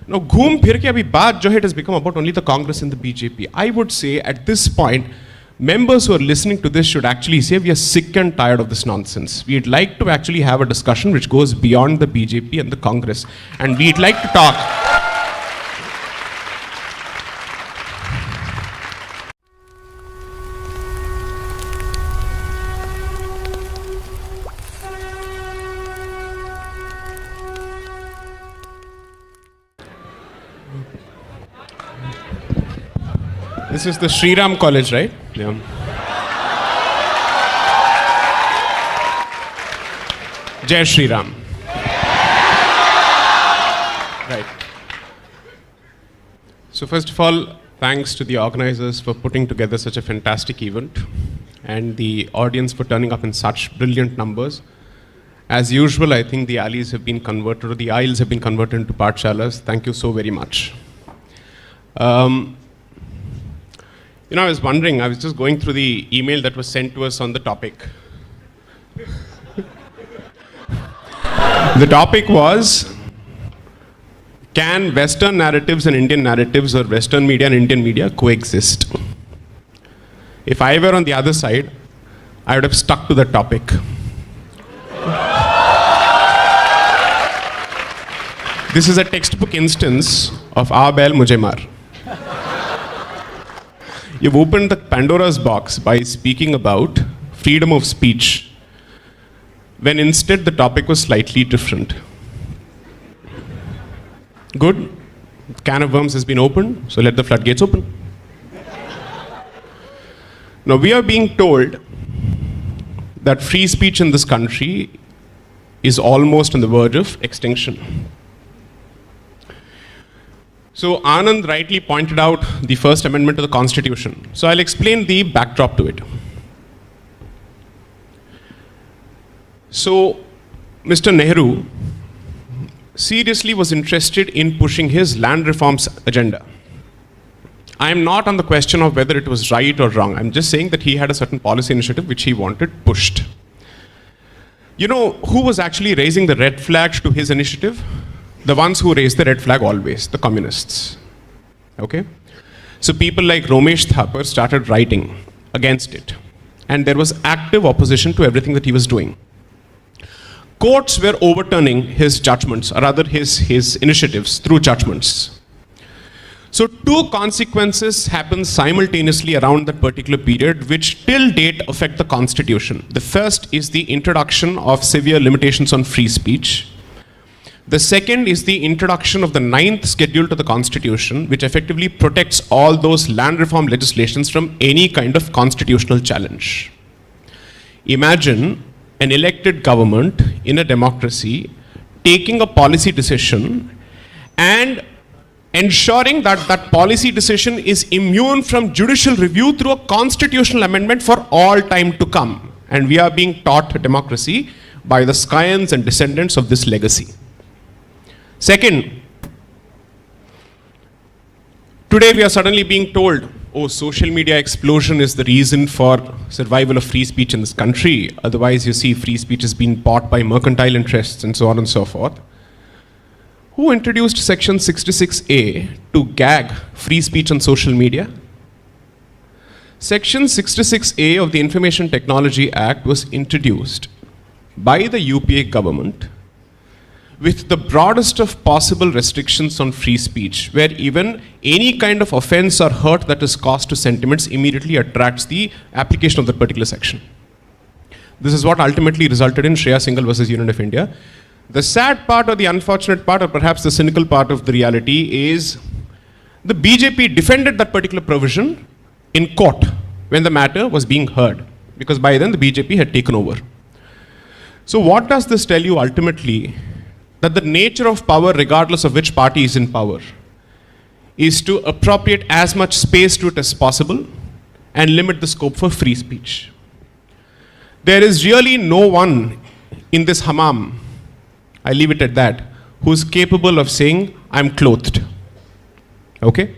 Now, घूम फिर के अभी बात जो है, it has become about only the Congress and the BJP. I would say at this point, members who are listening to this should actually say we are sick and tired of this nonsense. We'd like to actually have a discussion which goes beyond the BJP and the Congress. And we'd like to talk. This is the Sriram College, right? Yeah. Jai Shri Ram. Right. So first of all, thanks to the organizers for putting together such a fantastic event and the audience for turning up in such brilliant numbers. As usual, I think the alleys have been converted, or the aisles have been converted into pathshalas. Thank you so very much. You know, I was wondering, I was just going through the email that was sent to us on the topic. The topic was, can Western narratives and Indian narratives, or Western media and Indian media coexist? If I were on the other side, I would have stuck to the topic. This is a textbook instance of Aa Bail Mujhe Maar. You've opened the Pandora's box by speaking about freedom of speech, when instead the topic was slightly different. Good. Can of worms has been opened, so let the floodgates open. Now we are being told that free speech in this country is almost on the verge of extinction. So Anand rightly pointed out the First Amendment to the Constitution. So I'll explain the backdrop to it. So Mr. Nehru seriously was interested in pushing his land reforms agenda. I am not on the question of whether it was right or wrong. I'm just saying that he had a certain policy initiative which he wanted pushed. You know who was actually raising the red flags to his initiative? The ones who raised the red flag always, the communists. Okay? So people like Romesh Thapar started writing against it. And there was active opposition to everything that he was doing. Courts were overturning his judgments, or rather his initiatives through judgments. So two consequences happened simultaneously around that particular period, which till date affect the Constitution. The first is the introduction of severe limitations on free speech. The second is the introduction of the 9th schedule to the Constitution, which effectively protects all those land reform legislations from any kind of constitutional challenge. Imagine an elected government in a democracy taking a policy decision and ensuring that that policy decision is immune from judicial review through a constitutional amendment for all time to come. And we are being taught democracy by the scions and descendants of this legacy. Second, today we are suddenly being told, oh, social media explosion is the reason for survival of free speech in this country. Otherwise, you see, free speech has been bought by mercantile interests and so on and so forth. Who introduced Section 66A to gag free speech on social media? Section 66A of the Information Technology Act was introduced by the UPA government with the broadest of possible restrictions on free speech, where even any kind of offense or hurt that is caused to sentiments immediately attracts the application of that particular section. This is what ultimately resulted in Shreya Singhal versus Union of India. The sad part, or the unfortunate part, or perhaps the cynical part of the reality is the BJP defended that particular provision in court when the matter was being heard, because by then the BJP had taken over. So what does this tell you ultimately? That the nature of power, regardless of which party is in power, is to appropriate as much space to it as possible and limit the scope for free speech. There is really no one in this hammam, I leave it at that, who is capable of saying, I'm clothed. Okay?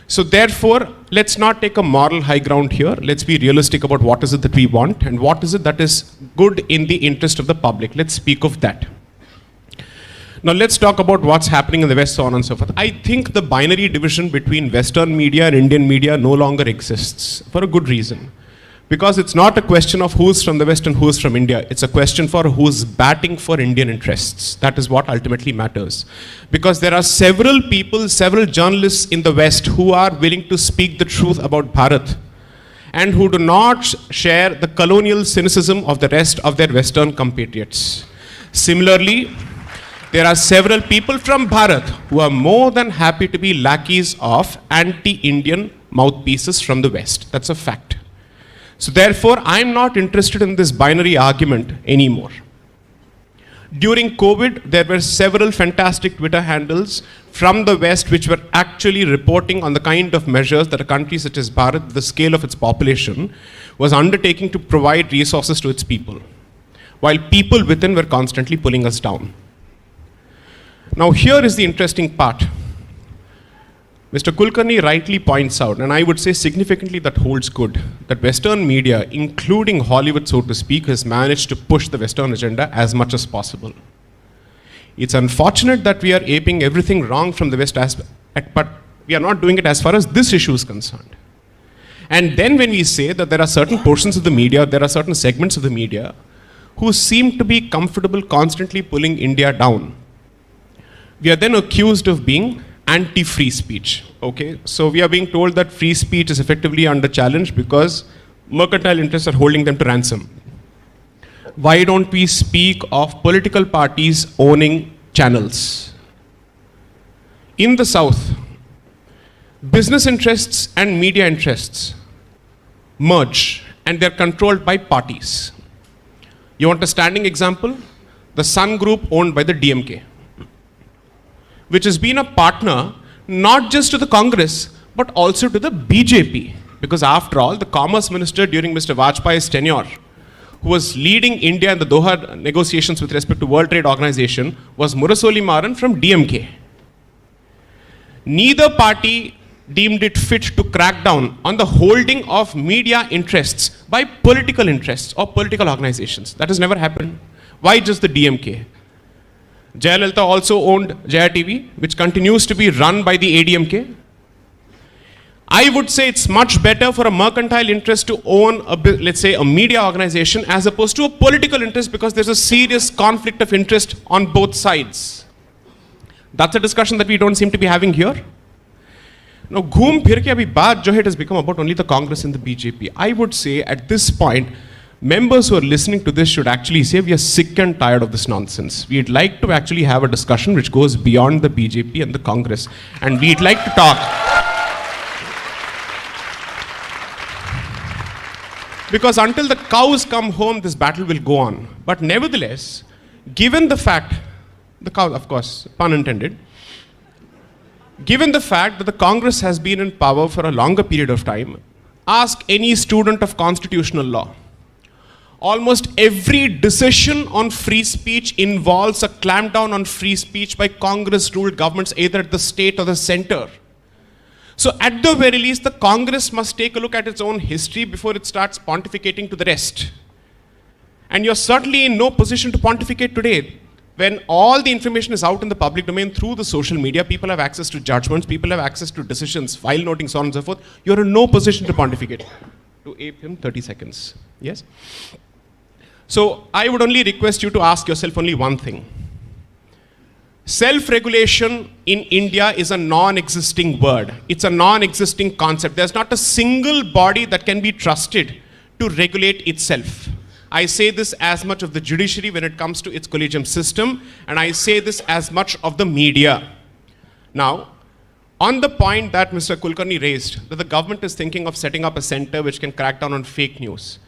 So therefore, let's not take a moral high ground here. Let's be realistic about what is it that we want and what is it that is good in the interest of the public. Let's speak of that. Now let's talk about what's happening in the West, so on and so forth. I think the binary division between Western media and Indian media no longer exists, for a good reason. Because it's not a question of who's from the West and who's from India. It's a question for who's batting for Indian interests. That is what ultimately matters. Because there are several people, several journalists in the West who are willing to speak the truth about Bharat and who do not share the colonial cynicism of the rest of their Western compatriots. Similarly, there are several people from Bharat who are more than happy to be lackeys of anti-Indian mouthpieces from the West. That's a fact. So therefore, I'm not interested in this binary argument anymore. During COVID, there were several fantastic Twitter handles from the West which were actually reporting on the kind of measures that a country such as Bharat, the scale of its population, was undertaking to provide resources to its people, while people within were constantly pulling us down. Now here is the interesting part. Mr. Kulkarni rightly points out, and I would say significantly that holds good, that Western media, including Hollywood so to speak, has managed to push the Western agenda as much as possible. It's unfortunate that we are aping everything wrong from the West aspect, but we are not doing it as far as this issue is concerned. And then when we say that there are certain portions of the media, there are certain segments of the media who seem to be comfortable constantly pulling India down, we are then accused of being anti-free speech, okay? So we are being told that free speech is effectively under challenge because mercantile interests are holding them to ransom. Why don't we speak of political parties owning channels? In the South, business interests and media interests merge and they're controlled by parties. You want a standing example? The Sun Group owned by the DMK, which has been a partner not just to the Congress, but also to the BJP. Because after all, the Commerce Minister during Mr. Vajpayee's tenure, who was leading India in the Doha negotiations with respect to World Trade Organization, was Murasoli Maran from DMK. Neither party deemed it fit to crack down on the holding of media interests by political interests or political organizations. That has never happened. Why just the DMK? Jayalalitha also owned Jaya TV, which continues to be run by the ADMK. I would say it's much better for a mercantile interest to own, let's say, a media organization as opposed to a political interest, because there's a serious conflict of interest on both sides. That's a discussion that we don't seem to be having here. Now, ghoom phir ke abhi baat jo hai, it has become about only the Congress and the BJP. I would say at this point, members who are listening to this should actually say we are sick and tired of this nonsense. We'd like to actually have a discussion which goes beyond the BJP and the Congress. And we'd like to talk. Because until the cows come home, this battle will go on. But nevertheless, given the fact, the cow, of course, pun intended, given the fact that the Congress has been in power for a longer period of time, ask any student of constitutional law. Almost every decision on free speech involves a clampdown on free speech by Congress-ruled governments, either at the state or the center. So at the very least, the Congress must take a look at its own history before it starts pontificating to the rest. And you're certainly in no position to pontificate today. When all the information is out in the public domain through the social media, people have access to judgments, people have access to decisions, file noting, so on and so forth. You're in no position to pontificate. To ape him, 30 seconds. Yes? So I would only request you to ask yourself only one thing. Self-regulation in India is a non-existing word. It's a non-existing concept. There's not a single body that can be trusted to regulate itself. I say this as much of the judiciary when it comes to its collegium system, and I say this as much of the media. Now, on the point that Mr. Kulkarni raised, that the government is thinking of setting up a center which can crack down on fake news.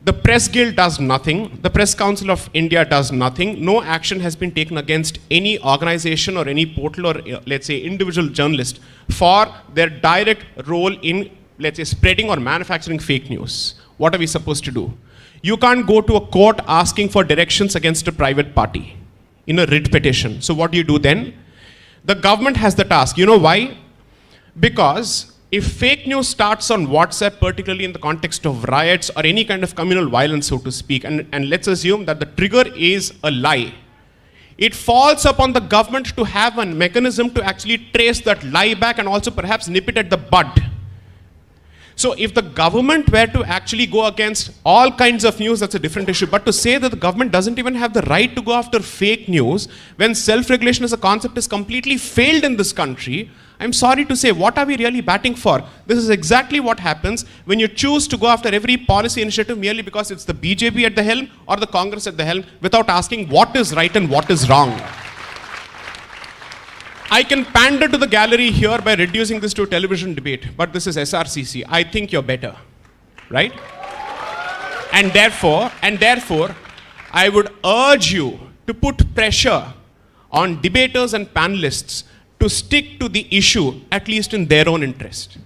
The Press Guild does nothing. The Press Council of India does nothing. No action has been taken against any organization or any portal or, let's say, individual journalist for their direct role in, let's say, spreading or manufacturing fake news. What are we supposed to do? You can't go to a court asking for directions against a private party in a writ petition. So what do you do then? The government has the task. You know why? Because if fake news starts on WhatsApp, particularly in the context of riots or any kind of communal violence, so to speak, and let's assume that the trigger is a lie, It falls upon the government to have a mechanism to actually trace that lie back and also perhaps nip it at the bud. So if the government were to actually go against all kinds of news, that's a different issue. But to say that the government doesn't even have the right to go after fake news when self-regulation as a concept is completely failed in this country, I'm sorry to say, what are we really batting for? This is exactly what happens when you choose to go after every policy initiative merely because it's the BJP at the helm or the Congress at the helm without asking what is right and what is wrong. I can pander to the gallery here by reducing this to a television debate, but this is SRCC. I think you're better, right? And therefore, I would urge you to put pressure on debaters and panelists to stick to the issue, at least in their own interest.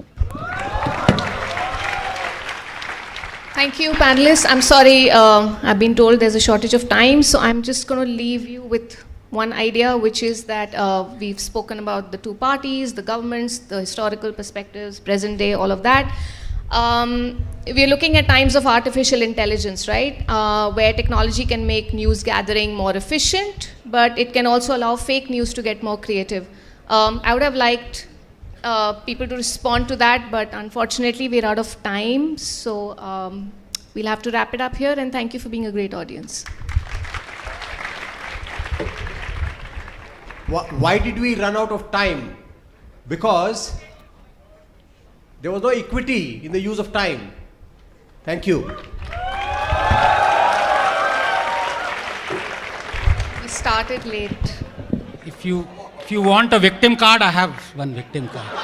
Thank you, panelists. I'm sorry, I've been told there's a shortage of time, so I'm just going to leave you with one idea, which is that we've spoken about the two parties, the governments, the historical perspectives, present day, all of that. We're looking at times of artificial intelligence, right? Where technology can make news gathering more efficient, but it can also allow fake news to get more creative. I would have liked people to respond to that, but unfortunately we're out of time, so we'll have to wrap it up here, and thank you for being a great audience. Why did we run out of time? Because there was no equity in the use of time. Thank you. We started late. If you want a victim card, I have one victim card.